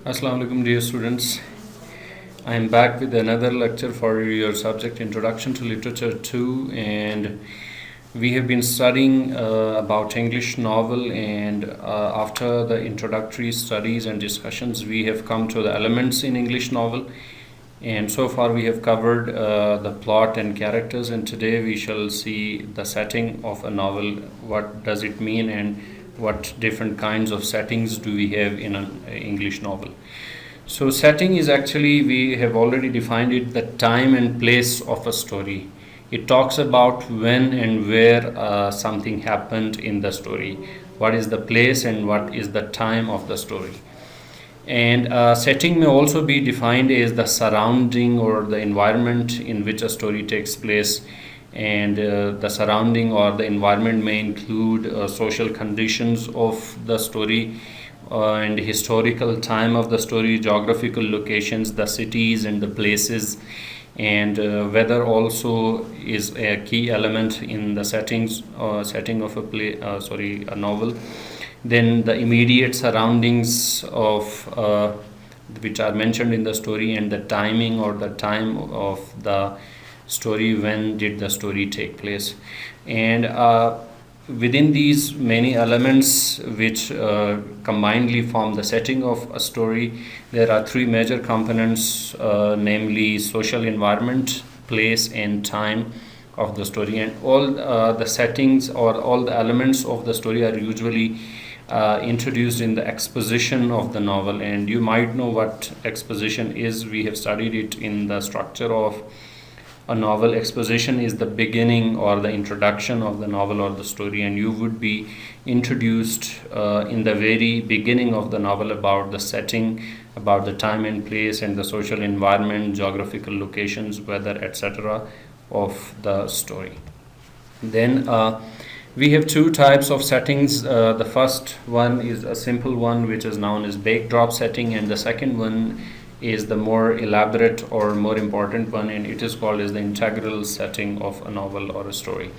Assalamu alaikum, dear students. I am back with another lecture for your subject Introduction to Literature 2, and we have been studying about English novel, and after the introductory studies and discussions we have come to the elements in English novel, and so far we have covered the plot and characters, and today we shall see the setting of a novel. What does it mean, and what different kinds of settings do we have in an English novel? So setting is actually, we have already defined it, the time and place of a story. It talks about when and where something happened in the story. What is the place and what is the time of the story? And setting may also be defined as the surrounding or the environment in which a story takes place. And the surrounding or the environment may include social conditions of the story and historical time of the story, geographical locations, the cities and the places, and weather also is a key element in the setting of a novel. Then the immediate surroundings of which are mentioned in the story, and the timing or the time of the story, when did the story take place. And within these many elements which combinedly form the setting of a story, there are three major components, namely social environment, place and time of the story. And all the settings or all the elements of the story are usually introduced in the exposition of the novel. And you might know what exposition is. We have studied it in the structure of a novel. Exposition is the beginning or the introduction of the novel or the story, and you would be introduced in the very beginning of the novel about the setting, about the time and place and the social environment, geographical locations, weather, etc. of the story. Then we have two types of settings. The first one is a simple one which is known as backdrop setting, and the second one is the more elaborate or more important one, and it is called as the integral setting of a novel or a story.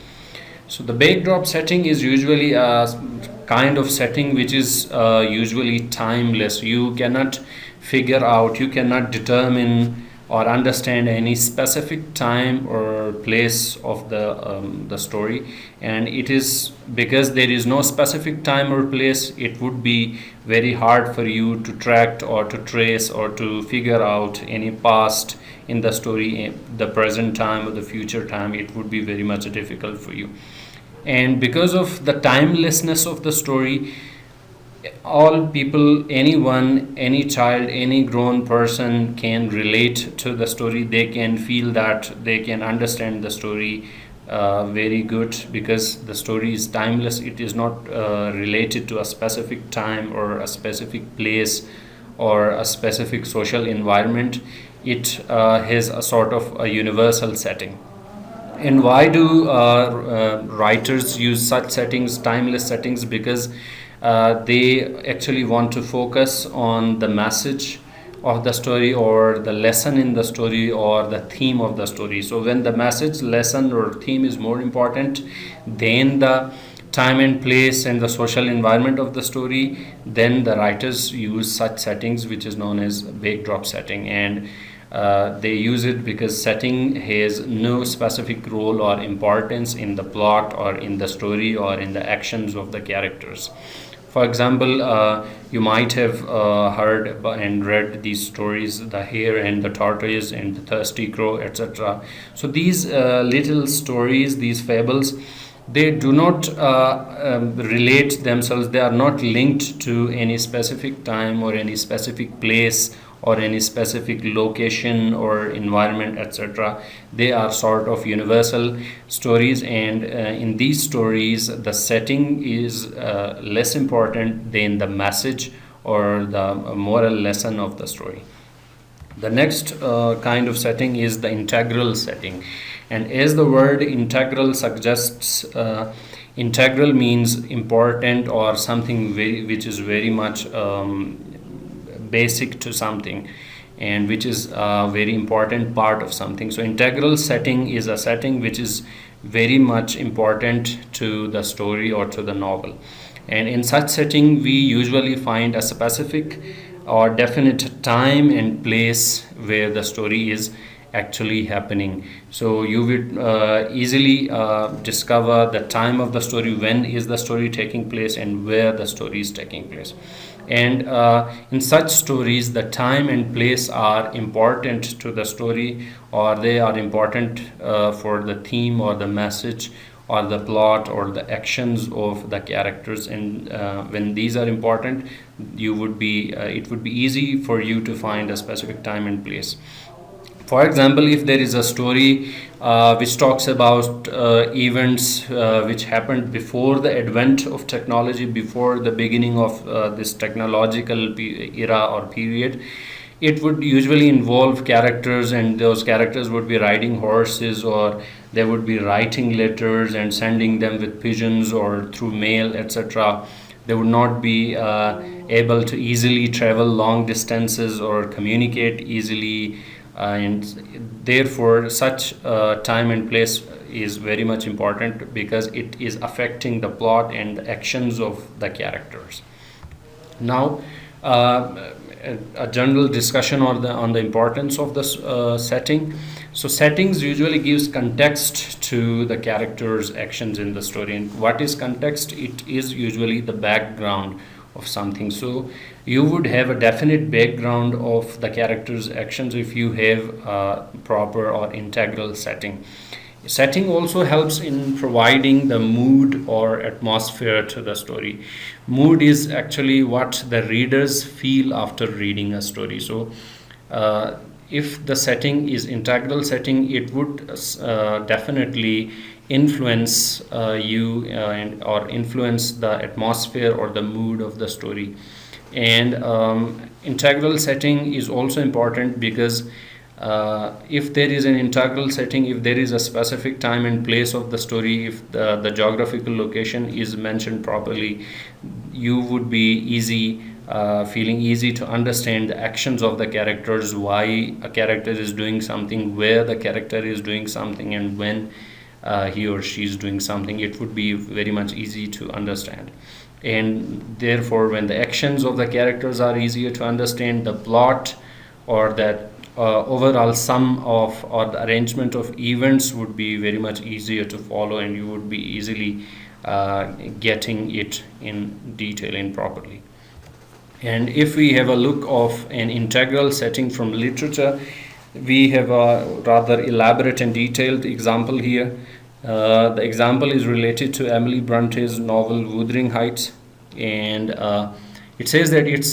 So the backdrop setting is usually a kind of setting which is usually timeless. You cannot figure out, you cannot determine or understand any specific time or place of the story. And it is because there is no specific time or place, it would be very hard for you to track or to trace or to figure out any past in the story, the present time or the future time. It would be very much difficult for you. And because of the timelessness of the story, all people, anyone, any child, any grown person can relate to the story. They can feel that, they can understand the story very good, because the story is timeless. It is not related to a specific time or a specific place or a specific social environment. It has a sort of a universal setting. And why do writers use such settings, timeless settings? Because they actually want to focus on the message of the story or the lesson in the story or the theme of the story. So when the message, lesson or theme is more important than the time and place and the social environment of the story, then the writers use such settings, which is known as backdrop setting. And they use it because setting has no specific role or importance in the plot or in the story or in the actions of the characters. For example, you might have heard and read these stories, The Hare and the Tortoise and the Thirsty Crow, etc. So these little stories, these fables, they do not relate themselves, they are not linked to any specific time or any specific place or any specific location or environment, etc. They are sort of universal stories, and in these stories the setting is less important than the message or the moral lesson of the story. The next kind of setting is the integral setting. And as the word integral suggests, integral means important or something which is very much basic to something, and which is a very important part of something. So integral setting is a setting which is very much important to the story or to the novel. And in such setting we usually find a specific or definite time and place where the story is actually happening. So you would easily discover the time of the story, when is the story taking place and where the story is taking place. And in such stories, the time and place are important to the story, or they are important for the theme or the message or the plot or the actions of the characters. And when these are important, you would be it would be easy for you to find a specific time and place. For example, if there is a story which talks about events which happened before the advent of technology, before the beginning of this technological era or period, it would usually involve characters, and those characters would be riding horses, or they would be writing letters and sending them with pigeons or through mail, etc. They would not be able to easily travel long distances or communicate easily, and therefore such time and place is very much important, because it is affecting the plot and the actions of the characters. Now, a general discussion on the importance of this setting. So settings usually gives context to the characters' actions in the story. And what is context? It is usually the background of something. So you would have a definite background of the character's actions if you have a proper or integral setting. Setting also helps in providing the mood or atmosphere to the story. Mood is actually what the readers feel after reading a story. So if the setting is integral setting, it would definitely influence you or influence the atmosphere or the mood of the story. And integral setting is also important, because if there is an integral setting, if there is a specific time and place of the story, if the geographical location is mentioned properly, you would be feeling easy to understand the actions of the characters, why a character is doing something, where the character is doing something, and when he or she is doing something. It would be very much easy to understand. And therefore, when the actions of the characters are easier to understand, the plot or that overall sum of or the arrangement of events would be very much easier to follow, and you would be easily getting it in detail and properly. And if we have a look of an integral setting from literature, we have a rather elaborate and detailed example here. The example is related to Emily Bronte's novel Wuthering Heights, and it says that its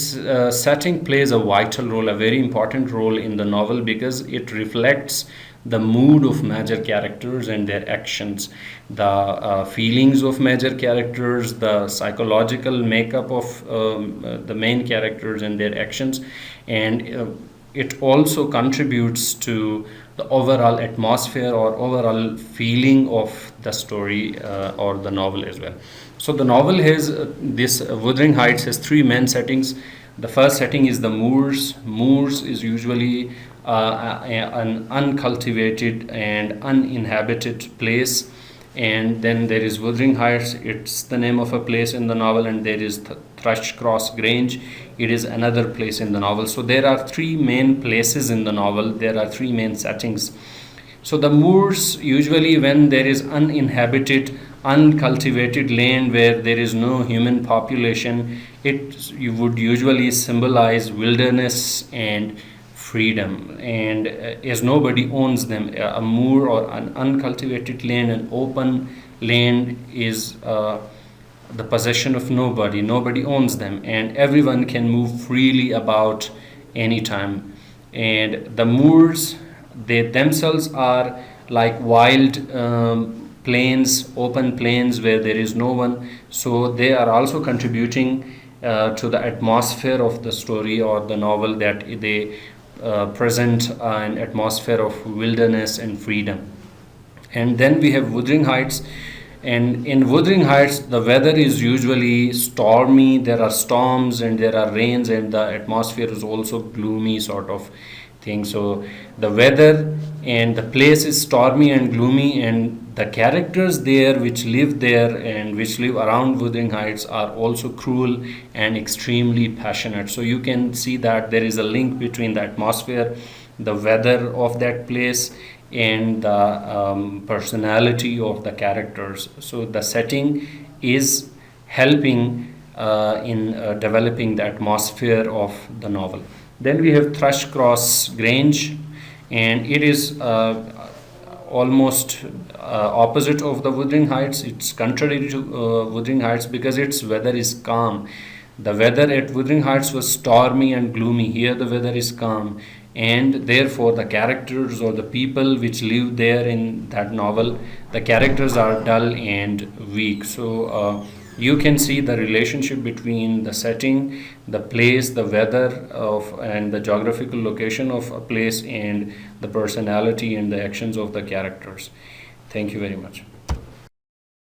setting plays a vital role, a very important role in the novel, because it reflects the mood of major characters and their actions, the feelings of major characters, the psychological makeup of the main characters and their actions, and it also contributes to the overall atmosphere or overall feeling of the story or the novel as well. So the novel has this Wuthering Heights has three main settings. The first setting is the moors. Moors is usually an uncultivated and uninhabited place. And then there is Wuthering Heights, it's the name of a place in the novel, and there is Thrushcross Grange, it is another place in the novel. So there are three main places in the novel, there are three main settings. So the moors, usually when there is uninhabited, uncultivated land where there is no human population, you would usually symbolize wilderness and freedom, and as nobody owns them, a moor or an uncultivated land, an open land is the possession of nobody owns them, and everyone can move freely about anytime. And the moors, they themselves are like wild plains, open plains where there is no one, so they are also contributing to the atmosphere of the story or the novel, that they present an atmosphere of wilderness and freedom. And then we have Wuthering Heights, and in Wuthering Heights the weather is usually stormy, there are storms and there are rains, and the atmosphere is also gloomy sort of thing. So the weather and the place is stormy and gloomy, and the characters there which live there and which live around Wuthering Heights are also cruel and extremely passionate. So you can see that there is a link between the atmosphere, the weather of that place, and the personality of the characters. So the setting is helping in developing the atmosphere of the novel. Then we have Thrushcross Grange, and it is almost opposite of the Wuthering Heights. It's contrary to Wuthering Heights because its weather is calm. The weather at Wuthering Heights was stormy and gloomy. Here the weather is calm, and therefore the characters or the people which live there in that novel, the characters are dull and weak. So you can see the relationship between the setting, the place, the weather of, and the geographical location of a place, and the personality and the actions of the characters. Thank you very much.